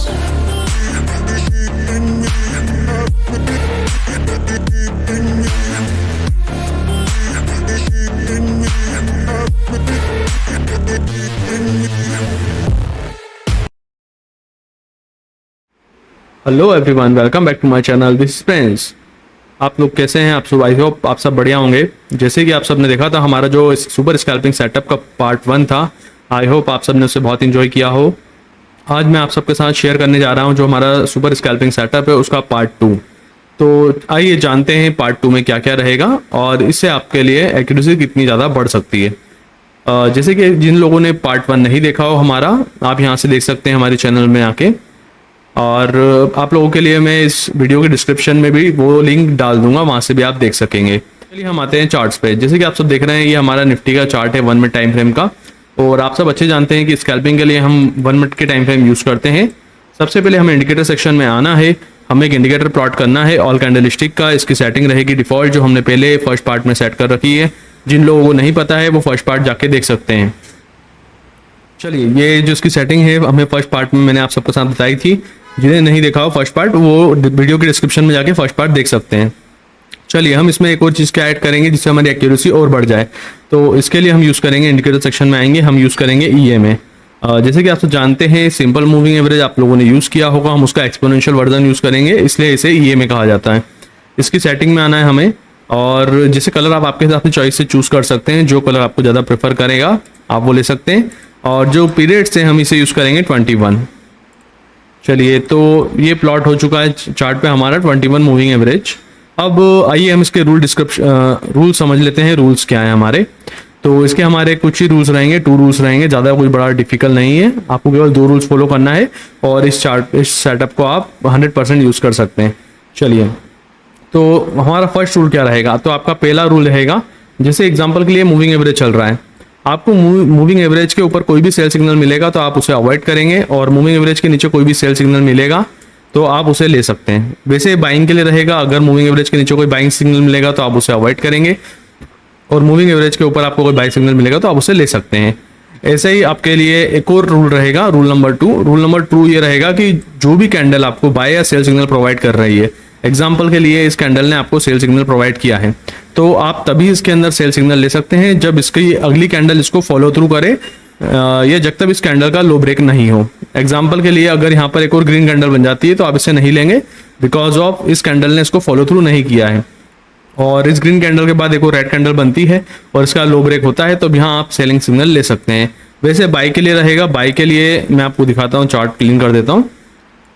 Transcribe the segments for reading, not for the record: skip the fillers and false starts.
Hello everyone, welcome back to my channel. This is friends. आप लोग कैसे हैं? आप सब, आई होप आप सब बढ़िया होंगे। जैसे कि आप सब ने देखा था, हमारा जो सुपर स्कैल्पिंग सेटअप का पार्ट 1 था, आई होप आप सब ने उसे बहुत इंजॉय किया हो। आज मैं आप सबके साथ शेयर करने जा रहा हूं जो हमारा सुपर स्कैल्पिंग सेटअप है उसका पार्ट 2। तो आइए जानते हैं पार्ट 2 में क्या क्या रहेगा और इससे आपके लिए एक्यूरेसी कितनी ज़्यादा बढ़ सकती है। जैसे कि जिन लोगों ने पार्ट 1 नहीं देखा हो हमारा, आप यहाँ से देख सकते हैं हमारे चैनल में आके। और आप लोगों के लिए मैं इस वीडियो के डिस्क्रिप्शन में भी वो लिंक डाल दूंगा, वहाँ से भी आप देख सकेंगे। चलिए हम आते हैं चार्ट्स पे। जैसे कि आप सब देख रहे हैं, ये हमारा निफ्टी का चार्ट है 1 मिनट टाइम फ्रेम का। और आप सब अच्छे जानते हैं कि स्कैल्पिंग के लिए हम 1 मिनट के टाइम फ्रेम यूज़ करते हैं। सबसे पहले हमें इंडिकेटर सेक्शन में आना है, हमें एक इंडिकेटर प्लॉट करना है ऑल कैंडलस्टिक का। इसकी सेटिंग रहेगी डिफ़ॉल्ट, जो हमने पहले फर्स्ट पार्ट में सेट कर रखी है। जिन लोगों को नहीं पता है वो फर्स्ट पार्ट जाके देख सकते हैं। चलिए, ये जो इसकी सेटिंग है हमें फर्स्ट पार्ट में मैंने आप सबके साथ बताई थी। जिन्हें नहीं देखा हो फर्स्ट पार्ट, वो वीडियो के डिस्क्रिप्शन में जाके फर्स्ट पार्ट देख सकते हैं। चलिए, हम इसमें एक और चीज़ क्या ऐड करेंगे जिससे हमारी एक्यूरेसी और बढ़ जाए। तो इसके लिए हम यूज़ करेंगे, इंडिकेटर सेक्शन में आएंगे, हम यूज़ करेंगे EMA। जैसे कि आप सब जानते हैं, सिंपल मूविंग एवरेज आप लोगों ने यूज़ किया होगा, हम उसका एक्सपोनेंशियल वर्जन यूज़ करेंगे, इसलिए इसे EMA कहा जाता है। इसकी सेटिंग में आना है हमें, और जैसे कलर आप आपके हिसाब से चॉइस से चूज़ कर सकते हैं। जो कलर आपको ज़्यादा प्रेफर करेगा आप वो ले सकते हैं। और जो पीरियड से हम इसे यूज़ करेंगे 21। चलिए, तो ये प्लॉट हो चुका है चार्ट पे हमारा 21 मूविंग एवरेज। अब आइए हम इसके रूल समझ लेते हैं। रूल्स क्या है हमारे? तो इसके हमारे कुछ ही रूल्स रहेंगे, 2 रूल्स रहेंगे, ज़्यादा कोई बड़ा डिफिकल्ट नहीं है। आपको केवल 2 रूल्स फॉलो करना है और इस सेटअप को आप 100% यूज़ कर सकते हैं। चलिए, तो हमारा फर्स्ट रूल क्या रहेगा? तो आपका पहला रूल रहेगा, जैसे एग्जांपल के लिए मूविंग एवरेज चल रहा है, आपको मूविंग एवरेज के ऊपर कोई भी सेल सिग्नल मिलेगा तो आप उसे अवॉइड करेंगे, और मूविंग एवरेज के नीचे कोई भी सेल सिग्नल मिलेगा तो आप उसे ले सकते हैं। वैसे बाइंग के लिए रहेगा, अगर मूविंग एवरेज के नीचे कोई बाइंग सिग्नल मिलेगा तो आप उसे अवॉइड करेंगे, और मूविंग एवरेज के ऊपर आपको कोई बाइंग सिग्नल मिलेगा तो आप उसे ले सकते हैं। ऐसे ही आपके लिए एक और रूल रहेगा, रूल नंबर 2। रूल नंबर 2 ये रहेगा कि जो भी कैंडल आपको बाय या सेल सिग्नल प्रोवाइड कर रही है, एग्जाम्पल के लिए इस कैंडल ने आपको सेल सिग्नल प्रोवाइड किया है, तो आप तभी इसके अंदर सेल सिग्नल ले सकते हैं जब इसकी अगली कैंडल इसको फॉलो थ्रू करे, या जब तक इस कैंडल का लो ब्रेक नहीं हो। एग्जाम्पल के लिए अगर यहाँ पर एक और ग्रीन कैंडल बन जाती है तो आप इसे नहीं लेंगे, बिकॉज ऑफ इस कैंडल ने इसको फॉलो थ्रू नहीं किया है। और इस ग्रीन कैंडल के बाद एक और रेड कैंडल बनती है और इसका लो ब्रेक होता है, तो यहाँ आप सेलिंग सिग्नल ले सकते हैं। वैसे बाई के लिए रहेगा, बाई के लिए मैं आपको दिखाता हूँ, चार्ट क्लीन कर देता हूँ।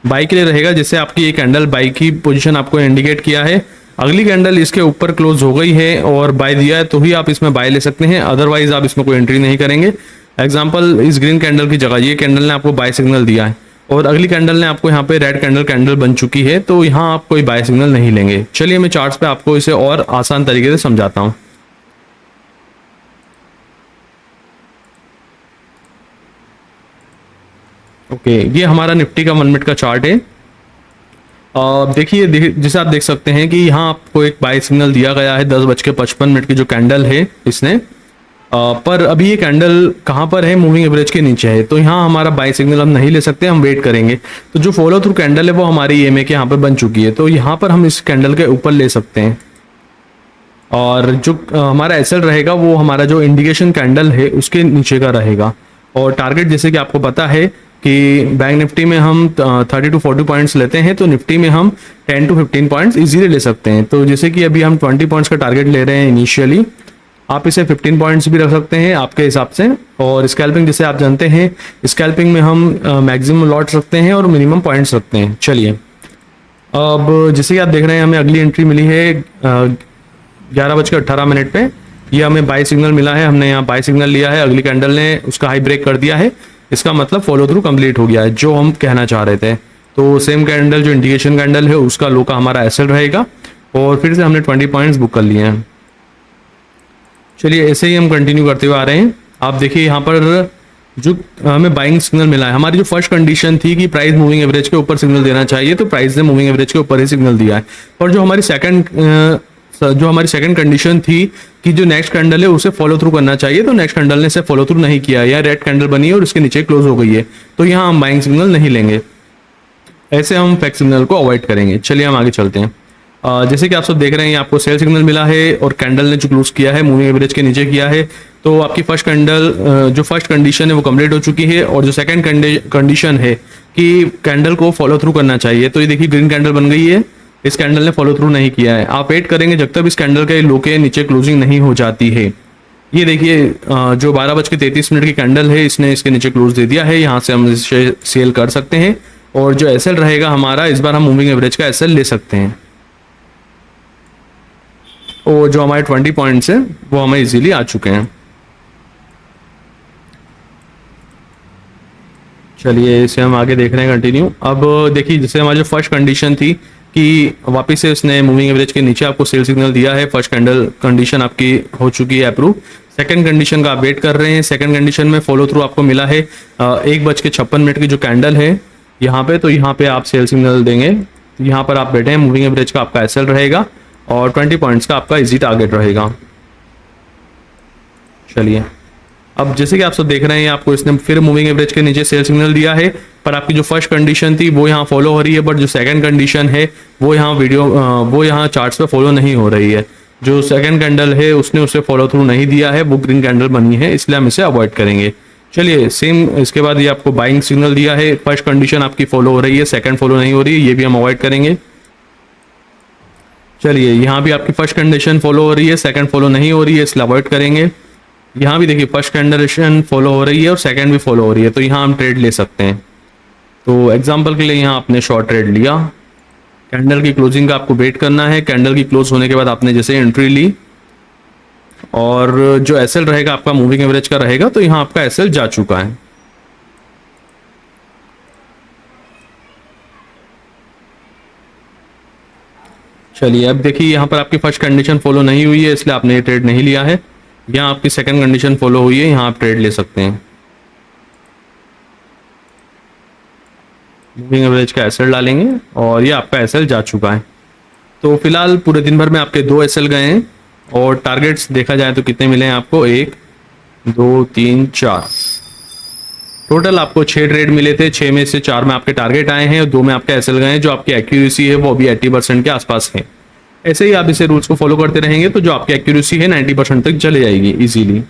बाई के लिए रहेगा, जैसे आपकी ये कैंडल बाई की पोजीशन आपको इंडिकेट किया है, अगली कैंडल इसके ऊपर क्लोज हो गई है और बाय दिया है तो ही आप इसमें बाय ले सकते हैं, अदरवाइज आप इसमें कोई एंट्री नहीं करेंगे। एग्जांपल, इस ग्रीन कैंडल की जगह ये कैंडल ने आपको बाय सिग्नल दिया है और अगली कैंडल ने आपको यहाँ पे रेड कैंडल बन चुकी है, तो यहाँ आप कोई बाय सिग्नल नहीं लेंगे। चलिए, मैं चार्ट्स पे आपको इसे और आसान तरीके से समझाता हूँ। ओके, ये हमारा निफ्टी का 1 मिनट का चार्ट है। देखिए, जैसे आप देख सकते हैं कि यहाँ आपको एक बाय सिग्नल दिया गया है 10:55 की जो कैंडल है इसने, पर अभी ये कैंडल कहाँ पर है? मूविंग एवरेज के नीचे है, तो यहाँ हमारा बाय सिग्नल हम नहीं ले सकते, हम वेट करेंगे। तो जो फॉलो थ्रू कैंडल है वो हमारी EMA के यहाँ पर बन चुकी है, तो यहाँ पर हम इस कैंडल के ऊपर ले सकते हैं। और जो हमारा SL रहेगा वो हमारा जो इंडिकेशन कैंडल है उसके नीचे का रहेगा। और टारगेट, जैसे कि आपको पता है कि बैंक निफ्टी में हम 30 to 40 पॉइंट्स लेते हैं, तो निफ्टी में हम 10 to 15 पॉइंट्स इजीली ले सकते हैं। तो जैसे कि अभी हम 20 पॉइंट्स का टारगेट ले रहे हैं इनिशियली, आप इसे 15 पॉइंट्स भी रख सकते हैं आपके हिसाब से। और स्कैल्पिंग, जैसे आप जानते हैं, स्कैल्पिंग में हम मैक्सिमम लॉट्स रखते हैं और मिनिमम पॉइंट्स रखते हैं। चलिए, अब जैसे कि आप देख रहे हैं, हमें अगली एंट्री मिली है 11:18 पे। ये हमें बाय सिग्नल मिला है, हमने यहाँ बाय सिग्नल लिया है, अगली कैंडल ने उसका हाई ब्रेक कर दिया है, इसका मतलब फॉलो थ्रू कंप्लीट हो गया है जो हम कहना चाह रहे थे। तो सेम कैंडल जो इंडिकेशन कैंडल है उसका लो का हमारा SL रहेगा, और फिर से हमने 20 पॉइंट्स बुक कर लिए हैं। चलिए, ऐसे ही हम कंटिन्यू करते हुए आ रहे हैं। आप देखिए, यहाँ पर जो हमें बाइंग सिग्नल मिला है, हमारी जो फर्स्ट कंडीशन थी कि प्राइस मूविंग एवरेज के ऊपर सिग्नल देना चाहिए, तो प्राइस ने मूविंग एवरेज के ऊपर ही सिग्नल दिया है। और जो हमारी सेकंड कंडीशन थी कि जो नेक्स्ट कैंडल है उसे फॉलो थ्रू करना चाहिए, तो नेक्स्ट कैंडल ने इसे फॉलो थ्रू नहीं किया, या रेड कैंडल बनी है और उसके नीचे क्लोज हो गई है, तो यहाँ हम बाइंग सिग्नल नहीं लेंगे। ऐसे हम फेक सिग्नल को अवॉइड करेंगे। चलिए हम आगे चलते हैं। जैसे कि आप सब देख रहे हैं, आपको सेल सिग्नल मिला है और कैंडल ने जो क्लोज किया है मूविंग एवरेज के नीचे किया है। तो आपकी फर्स्ट कैंडल जो फर्स्ट कंडीशन है वो कंप्लीट हो चुकी है, और जो सेकंड कंडीशन है कि कैंडल को फॉलो थ्रू करना चाहिए। तो ये देखिए ग्रीन कैंडल बन गई है, इस कैंडल ने फॉलो थ्रू नहीं किया है। आप वेट करेंगे जब तक इस कैंडल के लो के नीचे क्लोजिंग नहीं हो जाती है। ये देखिए जो 12:33 की कैंडल है, इसने इसके नीचे क्लोज दे दिया है। यहाँ से हम इसे सेल कर सकते हैं, और जो एसएल रहेगा हमारा, इस बार हम मूविंग एवरेज का एसएल ले सकते हैं। और जो हमारे 20 पॉइंट्स हैं वो हमें इजीली आ चुके हैं। चलिए इसे हम आगे देख रहे हैं कंटिन्यू। अब देखिए जैसे हमारी जो फर्स्ट कंडीशन थी कि वापस से उसने मूविंग एवरेज के नीचे आपको सेल सिग्नल दिया है, फर्स्ट कैंडल कंडीशन आपकी हो चुकी है अप्रूव। सेकंड कंडीशन का आप वेट कर रहे हैं। सेकंड कंडीशन में फॉलो थ्रू आपको मिला है 1:56 की जो कैंडल है यहाँ पे, तो यहाँ पे आप सेल सिग्नल देंगे। यहाँ पर आप बैठे हैं, मूविंग एवरेज का आपका एसएल रहेगा और 20 पॉइंट्स का आपका इजी टारगेट रहेगा। चलिए अब जैसे कि आप सब देख रहे हैं, आपको इसने फिर मूविंग एवरेज के नीचे सेल सिग्नल दिया है, पर आपकी जो फर्स्ट कंडीशन थी वो यहाँ फॉलो हो रही है, बट जो सेकंड कंडीशन है वो यहाँ चार्ट्स पे फॉलो नहीं हो रही है। जो सेकंड कैंडल है उसने उसे फॉलो थ्रू नहीं दिया है, वो ग्रीन कैंडल बनी है, इसलिए हम इसे अवॉइड करेंगे। चलिए सेम इसके बाद ये आपको बाइंग सिग्नल दिया है, फर्स्ट कंडीशन आपकी फॉलो हो रही है, सेकंड फॉलो नहीं हो रही है, ये भी हम अवॉइड करेंगे। चलिए यहाँ भी आपकी फर्स्ट कंडीशन फॉलो हो रही है, सेकंड फॉलो नहीं हो रही है, इसलिए अवॉइड करेंगे। यहाँ भी देखिए फर्स्ट कंडीशन फॉलो हो रही है और सेकंड भी फॉलो हो रही है, तो यहाँ हम ट्रेड ले सकते हैं। तो एग्जांपल के लिए यहाँ आपने शॉर्ट ट्रेड लिया, कैंडल की क्लोजिंग का आपको वेट करना है। कैंडल की क्लोज होने के बाद आपने जैसे एंट्री ली, और जो एसएल रहेगा आपका मूविंग एवरेज का रहेगा, तो यहाँ आपका एसएल जा चुका है। चलिए अब देखिए यहाँ पर आपकी फर्स्ट कंडीशन फॉलो नहीं हुई है, इसलिए आपने ये ट्रेड नहीं लिया है। यहाँ आपकी सेकंड कंडीशन फॉलो हुई है, यहाँ आप ट्रेड ले सकते हैं। मूविंग एवरेज का एसएल डालेंगे और ये आपका एसएल जा चुका है। तो फिलहाल पूरे दिन भर में आपके 2 एसएल गए हैं, और टारगेट्स देखा जाए तो कितने मिले हैं आपको, 1 2 3 4, टोटल आपको 6 ट्रेड मिले थे। 6 में से 4 में आपके टारगेट आए हैं और 2 में आपके एसएल गए हैं। जो आपकी एक्यूरेसी है वो अभी 80% के आसपास है। ऐसे ही आप इसे रूल्स को फॉलो करते रहेंगे तो जो आपकी एक्यूरेसी है 90% तक चले जाएगी इजीली।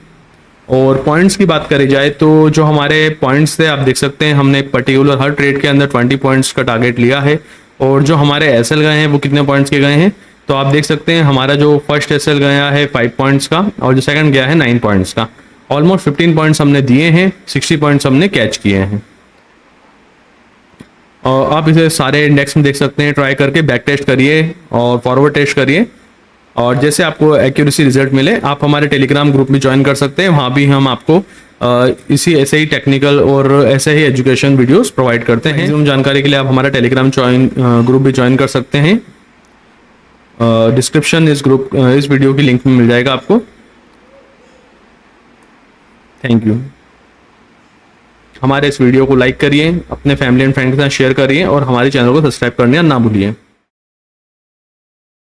और पॉइंट्स की बात करी जाए तो जो हमारे पॉइंट्स थे आप देख सकते हैं, हमने एक पर्टिकुलर हर ट्रेड के अंदर 20 पॉइंट्स का टारगेट लिया है। और जो हमारे एसएल गए हैं वो कितने पॉइंट्स के गए हैं, तो आप देख सकते हैं हमारा जो फर्स्ट एसएल गया है 5 पॉइंट्स का, और जो सेकंड गया है 9 पॉइंट्स का। ऑलमोस्ट 15 पॉइंट्स हमने दिए हैं, 60 पॉइंट्स हमने कैच किए हैं। और आप इसे सारे इंडेक्स में देख सकते हैं, ट्राई करके बैक टेस्ट करिए और फॉरवर्ड टेस्ट करिए, और जैसे आपको एक्यूरेसी रिजल्ट मिले आप हमारे टेलीग्राम ग्रुप में ज्वाइन कर सकते हैं। वहाँ भी हम आपको इसी ऐसे ही टेक्निकल और ऐसे ही एजुकेशन वीडियोस प्रोवाइड करते हैं। मैक्सिमम जानकारी के लिए आप हमारा टेलीग्राम ग्रुप भी ज्वाइन कर सकते हैं। डिस्क्रिप्शन इस वीडियो की लिंक में मिल जाएगा आपको। Thank you. हमारे इस वीडियो को लाइक करिए, अपने फैमिली एंड फ्रेंड के साथ शेयर करिए, और हमारे चैनल को सब्सक्राइब करना ना भूलिए।